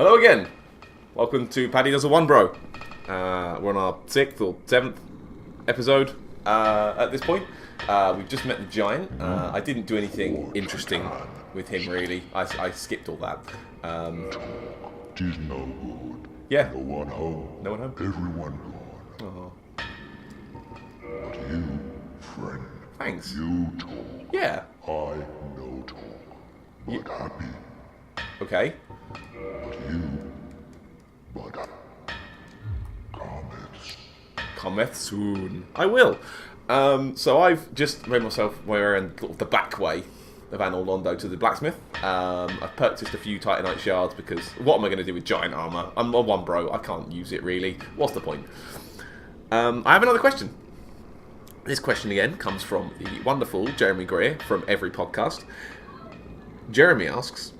Hello again. Welcome to Paddy Does a One Bro. We're on our 6th or 7th episode at this point. We've just met the giant. I didn't do anything interesting with him really. I skipped all that. Tis no good. Yeah. No one home. No one home? Everyone gone. But you, friend. Thanks. You talk. Yeah. I no talk. But happy. Okay. But you. But comments. Cometh soon. I will. So I've just made myself way around the back way of Anor Londo to the blacksmith. I've purchased a few Titanite shards because what am I going to do with giant armour? I'm a one bro. I can't use it really. What's the point? I have another question. This question again comes from the wonderful Jeremy Greer from every podcast. Jeremy asks,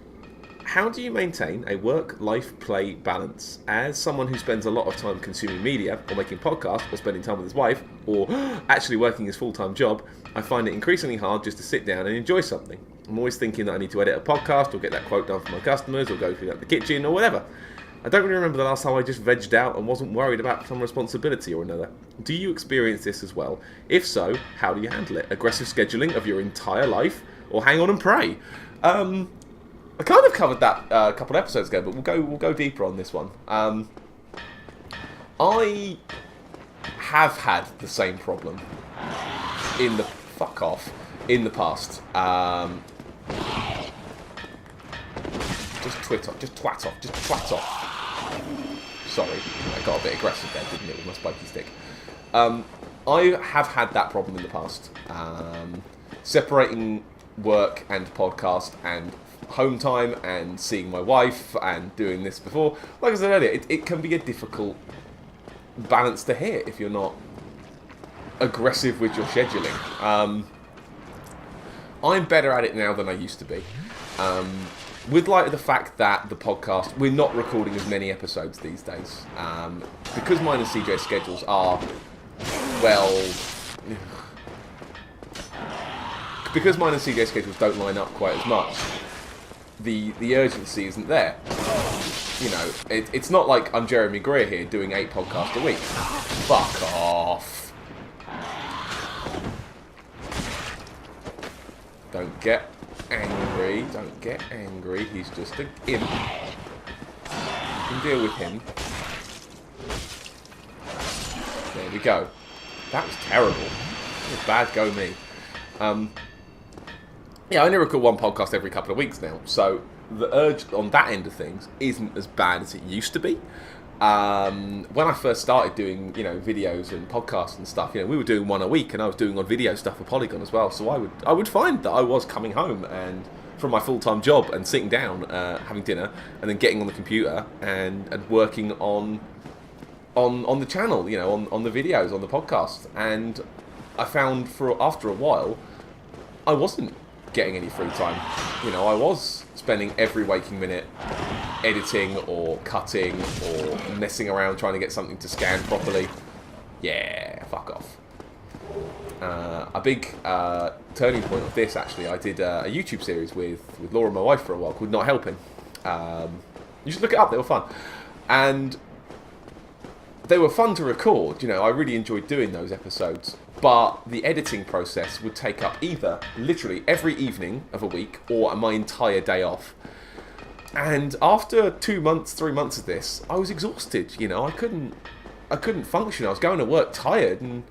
how do you maintain a work-life play balance? As someone who spends a lot of time consuming media, or making podcasts, or spending time with his wife, or actually working his full-time job, I find it increasingly hard just to sit down and enjoy something. I'm always thinking that I need to edit a podcast, or get that quote done for my customers, or go clean up the kitchen, or whatever. I don't really remember the last time I just vegged out and wasn't worried about some responsibility or another. Do you experience this as well? If so, how do you handle it? Aggressive scheduling of your entire life, or hang on and pray? I kind of covered that a couple of episodes ago, but we'll go deeper on this one. I have had the same problem in the past. Just twat off. Sorry, I got a bit aggressive there, didn't it, with my spiky stick. I have had that problem in the past. Separating work and podcast and home time and seeing my wife and doing this before. Like I said earlier, it can be a difficult balance to hit if you're not aggressive with your scheduling. I'm better at it now than I used to be. With light of the fact that the podcast, we're not recording as many episodes these days. Because mine and CJ's schedules are, because mine and CJ's schedules don't line up quite as much, the urgency isn't there. You know, it's not like I'm Jeremy Greer here doing 8 podcasts a week. Fuck off. Don't get angry. He's just a imp. You can deal with him. There we go. That was terrible. That was bad go me. Yeah, I only record one podcast every couple of weeks now, so the urge on that end of things isn't as bad as it used to be. When I first started doing, videos and podcasts and stuff, we were doing one a week, and I was doing on video stuff for Polygon as well. So I would find that I was coming home and from my full-time job and sitting down, having dinner, and then getting on the computer and working on the channel, on the videos, on the podcast. And I found after a while, I wasn't getting any free time. I was spending every waking minute editing or cutting or messing around trying to get something to scan properly. Yeah, fuck off. A big turning point of this, actually, I did a YouTube series with Laura, my wife, for a while, called Not Helping. You should look it up, they were fun. And they were fun to record, I really enjoyed doing those episodes. But the editing process would take up either literally every evening of a week or my entire day off. And after 2 months, 3 months of this, I was exhausted. I couldn't function. I was going to work tired and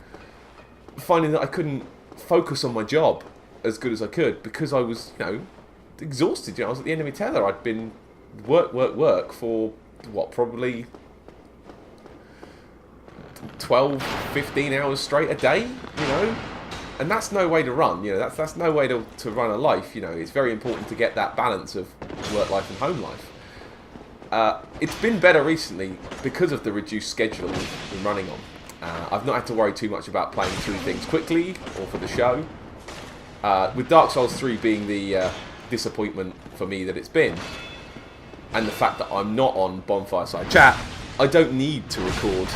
finding that I couldn't focus on my job as good as I could because I was, exhausted. I was at the end of my tether. I'd been work for probably 12, 15 hours straight a day, and that's no way to run, that's no way to run a life. It's very important to get that balance of work life and home life. It's been better recently because of the reduced schedule we've been running on. I've not had to worry too much about playing through things quickly or for the show. With Dark Souls 3 being the disappointment for me that it's been, and the fact that I'm not on Bonfireside Chat, I don't need to record.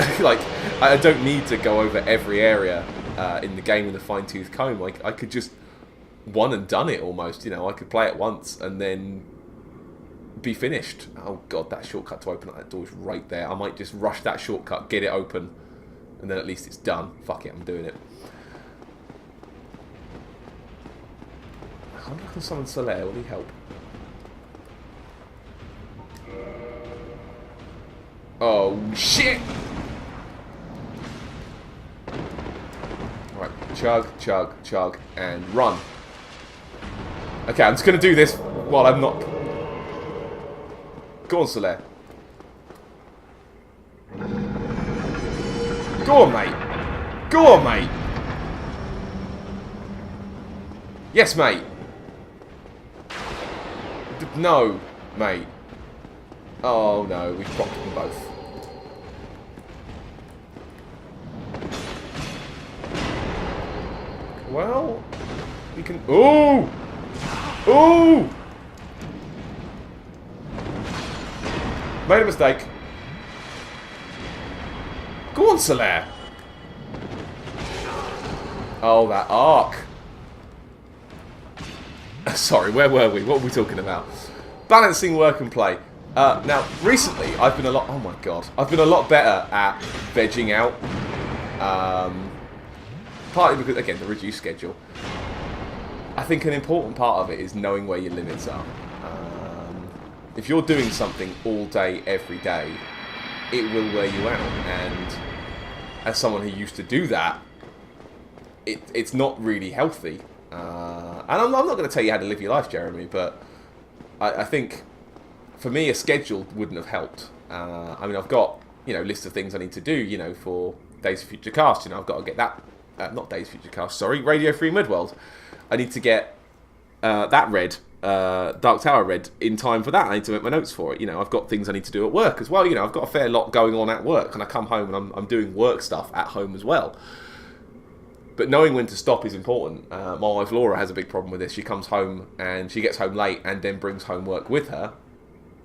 I don't need to go over every area in the game with a fine-tooth comb. I could just one and done it almost. I could play it once and then be finished. Oh god, that shortcut to open up that door is right there. I might just rush that shortcut, get it open, and then at least it's done. Fuck it, I'm doing it. I wonder if I can summon Solaire. Will he help? Oh shit! Right, chug, chug, chug, and run. Okay, I'm just going to do this while I'm not... Go on, Solaire. Go on, mate. Go on, mate. Yes, mate. No, mate. Oh, no. We've propped them both. Well, you can... Ooh! Ooh! Made a mistake. Go on, Solaire. Oh, that arc. Sorry, where were we? What were we talking about? Balancing work and play. Now, recently, I've been a lot... Oh, my God. I've been a lot better at vegging out. Partly because, again, the reduced schedule. I think an important part of it is knowing where your limits are. If you're doing something all day, every day, it will wear you out. And as someone who used to do that, it's not really healthy. And I'm not going to tell you how to live your life, Jeremy, but I think for me a schedule wouldn't have helped. I mean, I've got list of things I need to do, for Days of Future Cast. I've got to get that. Not Days of Future Cast, sorry, Radio Free Midworld. I need to get that read, Dark Tower read in time for that. I need to make my notes for it. I've got things I need to do at work as well. I've got a fair lot going on at work, and I come home and I'm doing work stuff at home as well. But knowing when to stop is important. My wife Laura has a big problem with this. She comes home and she gets home late and then brings homework with her.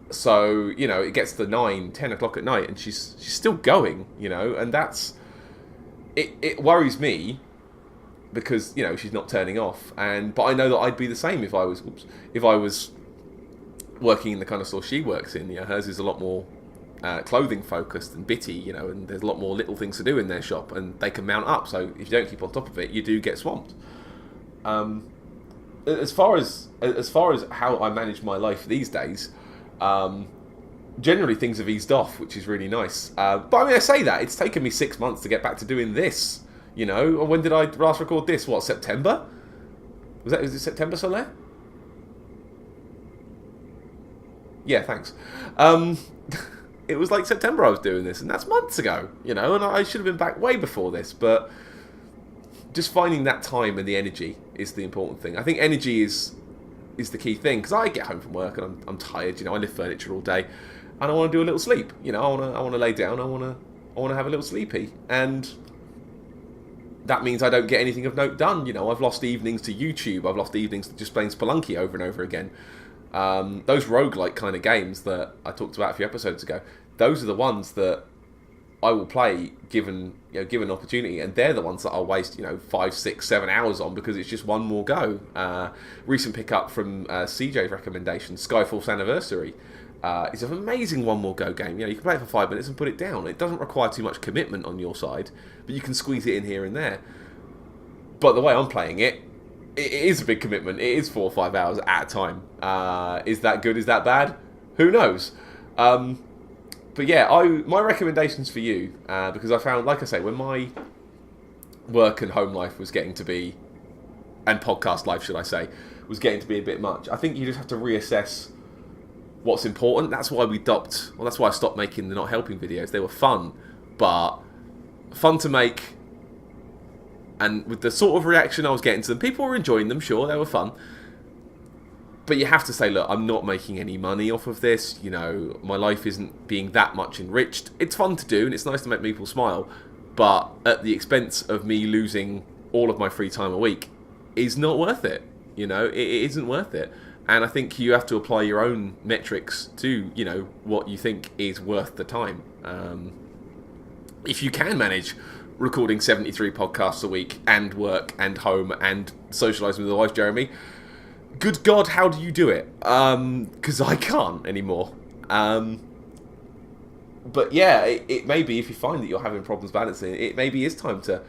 So, it gets to 9, 10 o'clock at night and she's still going, and that's... It worries me because, she's not turning off. But I know that I'd be the same if I was working in the kind of store she works in. Hers is a lot more clothing focused and bitty, and there's a lot more little things to do in their shop, and they can mount up. So if you don't keep on top of it, you do get swamped. As far as how I manage my life these days, generally things have eased off, which is really nice. But I mean, I say that it's taken me 6 months to get back to doing this. When did I last record this? What, September? Was it September, Solaire? Yeah, thanks. It was like September I was doing this, and that's months ago, and I should have been back way before this, but just finding that time and the energy is the important thing. I think energy is the key thing, because I get home from work and I'm tired, I lift furniture all day, and I want to do a little sleep, I want to lay down, I want to have a little sleepy, and that means I don't get anything of note done. I've lost evenings to YouTube, I've lost evenings to just playing Spelunky over and over again. Those roguelike kind of games that I talked about a few episodes ago, those are the ones that I will play given opportunity, and they're the ones that I'll waste 5, 6, 7 hours on because it's just one more go. Recent pickup from CJ's recommendation, Skyfall's Anniversary. It's an amazing one more go game. You can play it for 5 minutes and put it down. It doesn't require too much commitment on your side, but you can squeeze it in here and there. But the way I'm playing it, it is a big commitment. It is 4 or 5 hours at a time. Is that good? Is that bad? Who knows? But yeah, my recommendations for you, because I found, like I say, when my work and home life was getting to be, and podcast life, should I say, was getting to be a bit much, I think you just have to reassess what's important. That's why that's why I stopped making the Not Helping videos. They were fun, but fun to make. And with the sort of reaction I was getting to them, people were enjoying them, sure, they were fun. But you have to say, look, I'm not making any money off of this. My life isn't being that much enriched. It's fun to do, and it's nice to make people smile. But at the expense of me losing all of my free time a week is not worth it. It isn't worth it. And I think you have to apply your own metrics to, what you think is worth the time. If you can manage recording 73 podcasts a week and work and home and socialising with the wife, Jeremy, good God, how do you do it? Because I can't anymore. But yeah, it may be, if you find that you're having problems balancing, it maybe is time to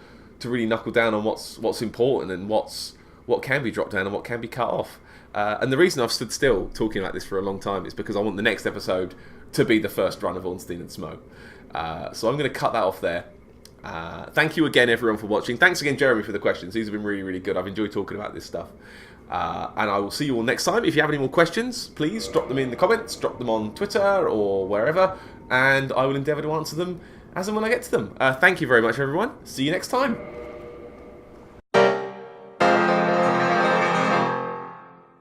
really knuckle down on what's important and what can be dropped down and what can be cut off. And the reason I've stood still talking like this for a long time is because I want the next episode to be the first run of Ornstein and Smo. So I'm going to cut that off there. Thank you again, everyone, for watching. Thanks again, Jeremy, for the questions. These have been really, really good. I've enjoyed talking about this stuff. And I will see you all next time. If you have any more questions, please drop them in the comments, drop them on Twitter or wherever, and I will endeavour to answer them as and when I get to them. Thank you very much, everyone. See you next time.